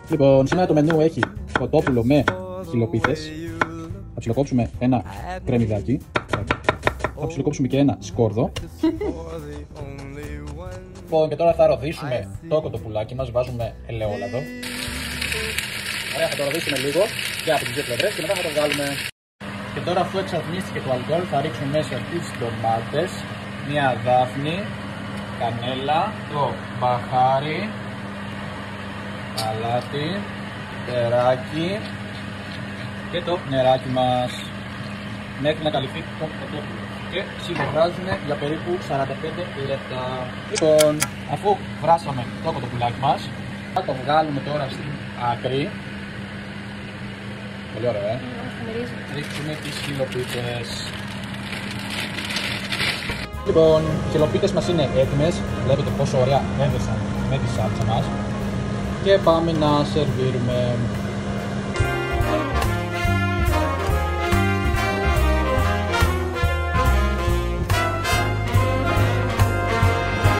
Λοιπόν, σήμερα το μενού έχει κοτόπουλο με χιλοπίτες. Θα ψιλοκόψουμε ένα κρεμμυδάκι. Θα ψιλοκόψουμε και ένα σκόρδο. Λοιπόν, και τώρα θα ροδίσουμε το κοτοπουλάκι μας. Βάζουμε ελαιόλαδο. Ωραία, θα το ροδίσουμε λίγο και από τις δύο πλευρές και μετά θα το βγάλουμε. Και τώρα, αφού εξατμίστηκε το αλκοόλ, θα ρίξουμε μέσα τις ντομάτες, μια δάφνη, κανέλα, το μπαχάρι, αλάτι, περάκι και το νεράκι μας μέχρι να καλυφθεί το κοτόπουλο. Και σιγοβράζουμε για περίπου 45 λεπτά. Λοιπόν, αφού βράσαμε το κοτοπουλάκι μας, θα το βγάλουμε τώρα στην άκρη. Πολύ ωραίο, ρίξουμε τις χιλοπίτες. Λοιπόν, οι χιλοπίτες μας είναι έτοιμες. Βλέπετε πόσο ωραία έδεσαν με τη σάλτσα μας. Και πάμε να σερβίρουμε.